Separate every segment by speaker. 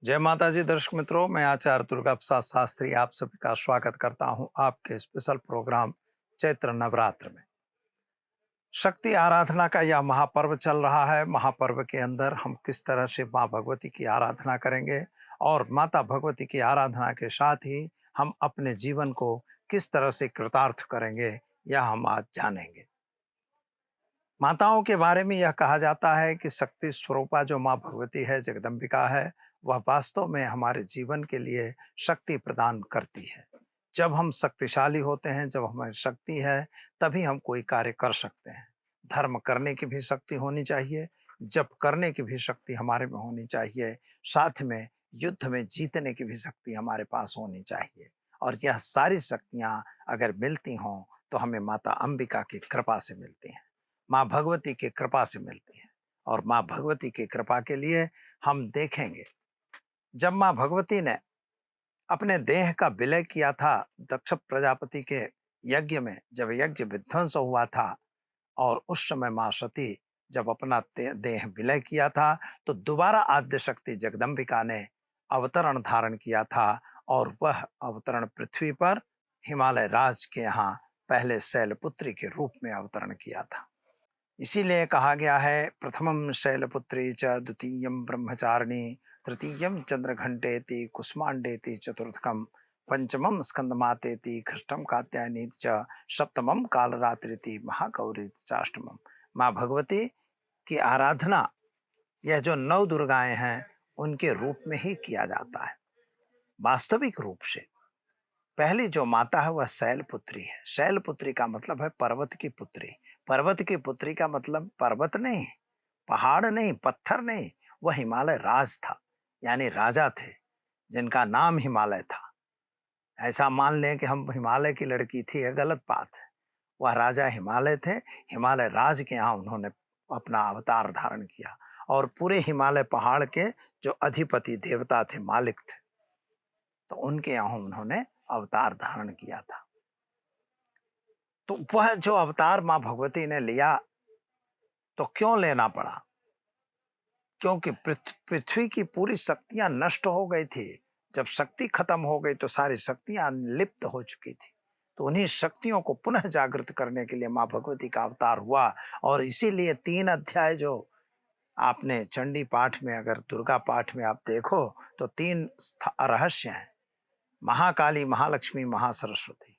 Speaker 1: जय माता जी। दर्शक मित्रों, मैं आचार्य दुर्गा प्रसाद शास्त्री आप सभी का स्वागत करता हूं आपके स्पेशल प्रोग्राम चैत्र नवरात्र में। शक्ति आराधना का यह महापर्व चल रहा है। महापर्व के अंदर हम किस तरह से माँ भगवती की आराधना करेंगे और माता भगवती की आराधना के साथ ही हम अपने जीवन को किस तरह से कृतार्थ करेंगे, यह हम आज जानेंगे। माताओं के बारे में यह कहा जाता है कि शक्ति स्वरूपा जो माँ भगवती है, जगदम्बिका है, वह वास्तव में हमारे जीवन के लिए शक्ति प्रदान करती है। जब हम शक्तिशाली होते हैं, जब हमें शक्ति है, तभी हम कोई कार्य कर सकते हैं। धर्म करने की भी शक्ति होनी चाहिए, जप करने की भी शक्ति हमारे में होनी चाहिए, साथ में युद्ध में जीतने की भी शक्ति हमारे पास होनी चाहिए। और यह सारी शक्तियाँ अगर मिलती हों तो हमें माता अंबिका की कृपा से मिलती हैं, माँ भगवती की कृपा से मिलती है। और माँ भगवती की कृपा के लिए हम देखेंगे, जब माँ भगवती ने अपने देह का विलय किया था दक्ष प्रजापति के यज्ञ में, जब यज्ञ विध्वंस हुआ था और उस समय माँ सती जब अपना देह विलय किया था, तो दोबारा आद्य शक्ति जगदम्बिका ने अवतरण धारण किया था और वह अवतरण पृथ्वी पर हिमालय राज के यहाँ पहले शैलपुत्री के रूप में अवतरण किया था। इसीलिए कहा गया है, प्रथमम शैलपुत्री च द्वितीयम ब्रह्मचारिणी तृतीयम चंद्रघंटेति कुष्मांडेति चतुर्थकम पंचमम स्कंदमातेति खष्टम कात्यायनी च सप्तमम कालरात्रिति महागौरी चाष्टमम। माँ भगवती की आराधना यह जो नौ दुर्गाएं हैं उनके रूप में ही किया जाता है। वास्तविक रूप से पहली जो माता है वह शैलपुत्री है। शैलपुत्री का मतलब है पर्वत की पुत्री। पर्वत की पुत्री का मतलब पर्वत नहीं, पहाड़ नहीं, पत्थर नहीं, वह हिमालय राज था, यानी राजा थे जिनका नाम हिमालय था। ऐसा मान लें कि हम हिमालय की लड़की थी, यह गलत बात है। वह राजा हिमालय थे, हिमालय राज के यहाँ उन्होंने अपना अवतार धारण किया और पूरे हिमालय पहाड़ के जो अधिपति देवता थे, मालिक थे, तो उनके यहाँ उन्होंने अवतार धारण किया था। तो वह जो अवतार मां भगवती ने लिया, तो क्यों लेना पड़ा? क्योंकि पृथ्वी की पूरी शक्तियां नष्ट हो गई थी। जब शक्ति खत्म हो गई तो सारी शक्तियां लिप्त हो चुकी थी। तो उन्हीं शक्तियों को पुनः जागृत करने के लिए मां भगवती का अवतार हुआ। और इसीलिए 3 अध्याय जो आपने चंडी पाठ में, अगर दुर्गा पाठ में आप देखो, तो 3 रहस्य हैं: महाकाली, महालक्ष्मी, महासरस्वती।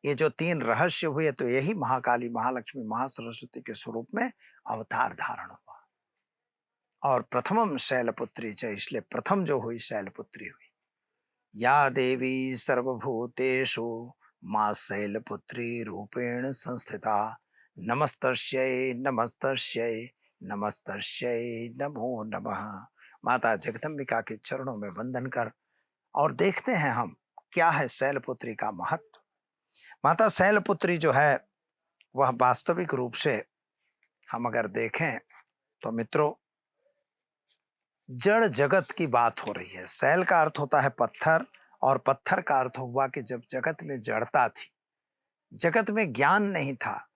Speaker 1: ये जो 3 रहस्य हुए, तो यही महाकाली, महालक्ष्मी, महासरस्वती के स्वरूप में अवतार धारण हुआ। और प्रथमम शैलपुत्री च, इसलिए प्रथम जो हुई शैलपुत्री हुई। या देवी सर्वभूतेषु मां शैलपुत्री रूपेण संस्थिता, नमस्तस्यै नमस्तस्यै नमस्तस्यै नमो नमः। माता जगदम्बिका के चरणों में वंदन कर और देखते हैं हम क्या है शैलपुत्री का महत्व। माता शैलपुत्री जो है वह वास्तविक रूप से हम अगर देखें तो मित्रों, जड़ जगत की बात हो रही है। शैल का अर्थ होता है पत्थर, और पत्थर का अर्थ हुआ कि जब जगत में जड़ता थी, जगत में ज्ञान नहीं था,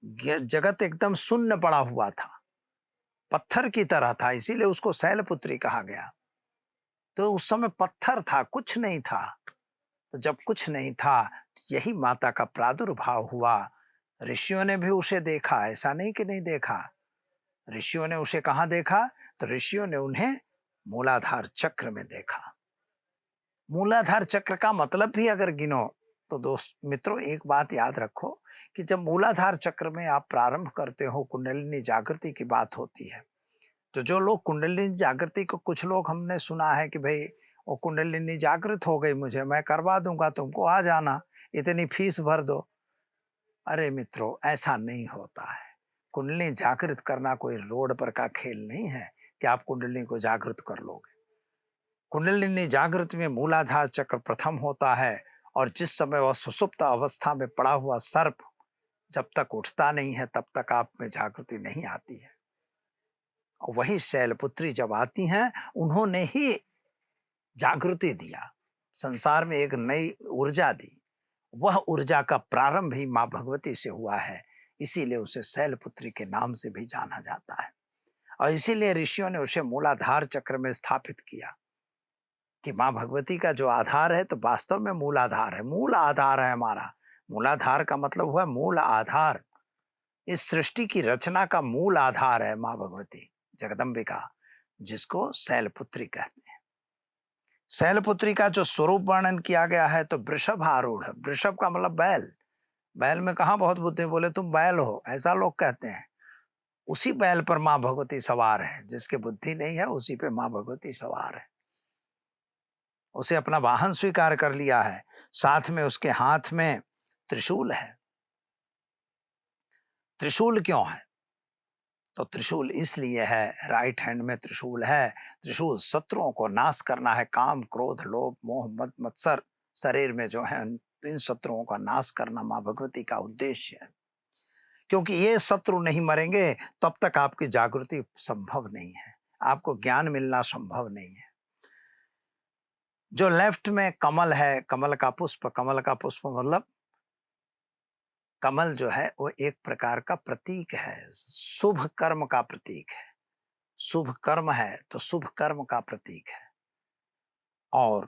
Speaker 1: जगत एकदम शून्य पड़ा हुआ था, पत्थर की तरह था, इसीलिए उसको शैलपुत्री कहा गया। तो उस समय पत्थर था, कुछ नहीं था। तो जब कुछ नहीं था, यही माता का प्रादुर्भाव हुआ। ऋषियों ने भी उसे देखा, ऐसा नहीं कि नहीं देखा। ऋषियों ने उसे कहां देखा? तो ऋषियों ने उन्हें मूलाधार चक्र में देखा। मूलाधार चक्र का मतलब भी अगर गिनो तो दोस्त मित्रों, एक बात याद रखो कि जब मूलाधार चक्र में आप प्रारंभ करते हो, कुंडलिनी जागृति की बात होती है। तो जो लोग कुंडलिनी जागृति को, कुछ लोग हमने सुना है कि भाई वो कुंडलिनी जागृत हो गई, मुझे, मैं करवा दूंगा, तुमको आ जाना, इतनी फीस भर दो। अरे मित्रों, ऐसा नहीं होता है। कुंडली जागृत करना कोई रोड पर का खेल नहीं है कि आप कुंडली को जागृत कर लोगे। कुंडलिनी जागृत में मूलाधार चक्र प्रथम होता है, और जिस समय वह सुषुप्त अवस्था में पड़ा हुआ सर्प जब तक उठता नहीं है, तब तक आप में जागृति नहीं आती है। और वही शैलपुत्री जब आती हैं, उन्होंने ही जागृति दिया, संसार में एक नई ऊर्जा दी। वह ऊर्जा का प्रारंभ ही मां भगवती से हुआ है, इसीलिए उसे शैलपुत्री के नाम से भी जाना जाता है। और इसीलिए ऋषियों ने उसे मूलाधार चक्र में स्थापित किया। कि माँ भगवती का जो आधार है तो वास्तव में मूल आधार है, मूल आधार है हमारा। मूलाधार का मतलब हुआ मूल आधार। इस सृष्टि की रचना का मूल आधार है माँ भगवती जगदम्बिका, जिसको शैलपुत्री कहते हैं। शैलपुत्री का जो स्वरूप वर्णन किया गया है तो वृषभ आरूढ़। वृषभ का मतलब बैल। बैल में कहाँ बहुत बुद्धि, बोले तुम बैल हो, ऐसा लोग कहते हैं। उसी बैल पर माँ भगवती सवार है। जिसके बुद्धि नहीं है उसी पे माँ भगवती सवार है। उसे अपना वाहन स्वीकार कर लिया है। साथ में उसके हाथ में त्रिशूल है। त्रिशूल क्यों है? तो त्रिशूल इसलिए है, राइट हैंड में त्रिशूल है। त्रिशूल शत्रुओं को नाश करना है। काम, क्रोध, लोभ, मोह, मद, मत्सर शरीर में जो है इन शत्रुओं का नाश करना माँ भगवती का उद्देश्य है। क्योंकि ये शत्रु नहीं मरेंगे तब तक आपकी जागृति संभव नहीं है, आपको ज्ञान मिलना संभव नहीं है। जो लेफ्ट में कमल है, कमल का पुष्प, कमल का पुष्प मतलब कमल जो है वो एक प्रकार का प्रतीक है, शुभ कर्म का प्रतीक है। शुभ कर्म है तो शुभ कर्म का प्रतीक है। और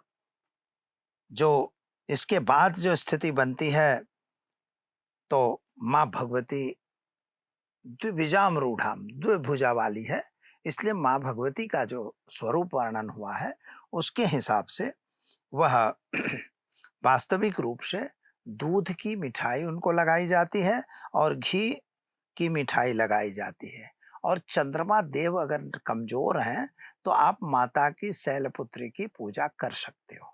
Speaker 1: जो इसके बाद जो स्थिति बनती है तो माँ भगवती द्विभुजाम रूढ़ाम, द्विभुजा वाली है। इसलिए माँ भगवती का जो स्वरूप वर्णन हुआ है उसके हिसाब से वह वास्तविक रूप से दूध की मिठाई उनको लगाई जाती है और घी की मिठाई लगाई जाती है। और चंद्रमा देव अगर कमजोर हैं तो आप माता की शैलपुत्री की पूजा कर सकते हो।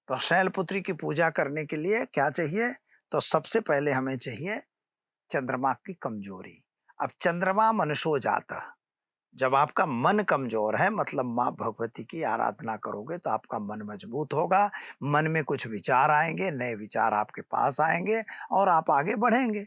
Speaker 1: तो शैलपुत्री की पूजा करने के लिए क्या चाहिए? तो सबसे पहले हमें चाहिए चंद्रमा की कमजोरी। अब चंद्रमा मनुष्यो जाता, जब आपका मन कमजोर है मतलब माँ भगवती की आराधना करोगे तो आपका मन मजबूत होगा। मन में कुछ विचार आएंगे, नए विचार आपके पास आएंगे और आप आगे बढ़ेंगे।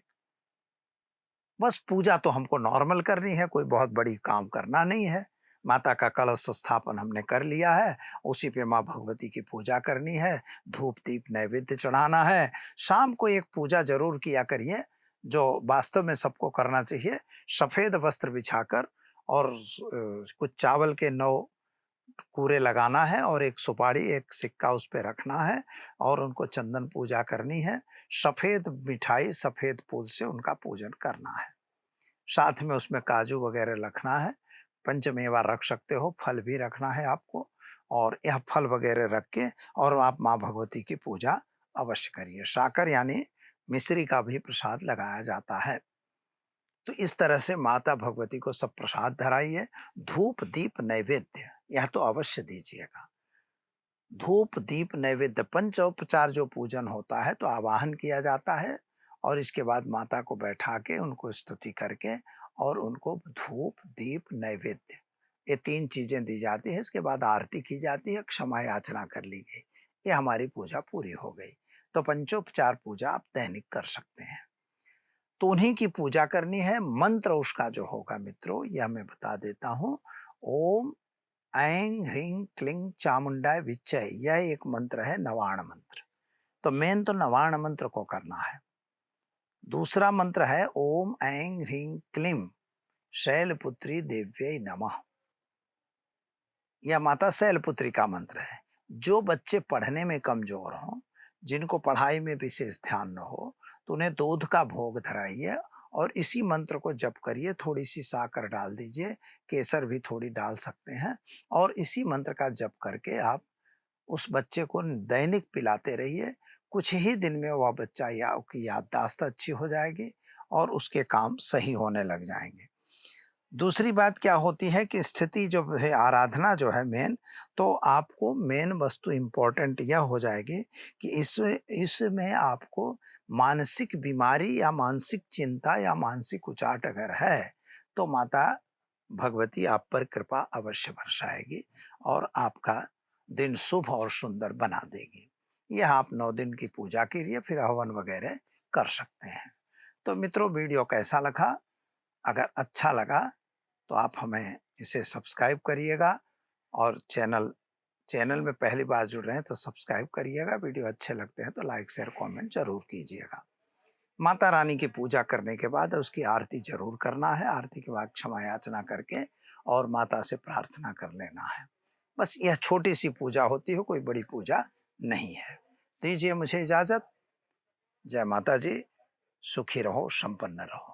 Speaker 1: बस पूजा तो हमको नॉर्मल करनी है, कोई बहुत बड़ी काम करना नहीं है। माता का कलश स्थापन हमने कर लिया है, उसी पे माँ भगवती की पूजा करनी है, धूप दीप नैवेद्य चढ़ाना है। शाम को एक पूजा जरूर किया करिए जो वास्तव में सबको करना चाहिए। सफेद वस्त्र बिछाकर और कुछ चावल के 9 कूरे लगाना है और एक सुपारी, एक सिक्का उस पे रखना है और उनको चंदन पूजा करनी है। सफेद मिठाई, सफेद फूल से उनका पूजन करना है। साथ में उसमें काजू वगैरह रखना है। पंचमेवा रख सकते हो, फल भी रखना है आपको। और यह फल वगैरह रख के और आप माँ भगवती की पूजा अवश्य करिए। साकर यानी मिश्री का भी प्रसाद लगाया जाता है। तो इस तरह से माता भगवती को सब प्रसाद धराइए। धूप दीप नैवेद्य यह तो अवश्य दीजिएगा। धूप दीप नैवेद्य पंचोपचार जो पूजन होता है तो आवाहन किया जाता है और इसके बाद माता को बैठा के उनको स्तुति करके और उनको धूप दीप नैवेद्य ये 3 चीजें दी जाती है। इसके बाद आरती की जाती है, क्षमा याचना कर ली गई, ये हमारी पूजा पूरी हो गई। तो पंचोपचार पूजा आप दैनिक कर सकते हैं। तो उन्हीं की पूजा करनी है। मंत्र उसका जो होगा मित्रों यह मैं बता देता हूँ। ओम ऐं ह्रीं क्लीं चामुंडाय विच्चय, यह एक मंत्र है, नवाण मंत्र। तो मेन तो नवाण मंत्र को करना है। दूसरा मंत्र है ओम ऐं ह्रीं क्लीं शैलपुत्री देव्यै नमः। यह माता शैलपुत्री का मंत्र है। जो बच्चे पढ़ने में कमजोर हों, जिनको पढ़ाई में विशेष ध्यान न हो, तो उन्हें दूध का भोग धराइए और इसी मंत्र को जप करिए। थोड़ी सी साकर डाल दीजिए, केसर भी थोड़ी डाल सकते हैं और इसी मंत्र का जप करके आप उस बच्चे को दैनिक पिलाते रहिए। कुछ ही दिन में वह बच्चा या उसकी याददाश्त अच्छी हो जाएगी और उसके काम सही होने लग जाएंगे। दूसरी बात क्या होती है कि स्थिति जो है, आराधना जो है मेन, तो आपको मेन वस्तु इंपॉर्टेंट यह हो जाएगी कि इसमें आपको मानसिक बीमारी या मानसिक चिंता या मानसिक उचाट अगर है तो माता भगवती आप पर कृपा अवश्य बरसाएगी और आपका दिन शुभ और सुंदर बना देगी। यह आप 9 दिन की पूजा कीजिए, फिर हवन वगैरह कर सकते हैं। तो मित्रों वीडियो कैसा लगा? अगर अच्छा लगा तो आप हमें इसे सब्सक्राइब करिएगा और चैनल में पहली बार जुड़ रहे हैं तो सब्सक्राइब करिएगा। वीडियो अच्छे लगते हैं तो लाइक शेयर कमेंट जरूर कीजिएगा। माता रानी की पूजा करने के बाद उसकी आरती जरूर करना है। आरती के बाद क्षमा याचना करके और माता से प्रार्थना कर लेना है। बस यह छोटी सी पूजा होती है, कोई बड़ी पूजा नहीं है। दीजिए मुझे इजाजत। जय माता जी। सुखी रहो, संपन्न रहो।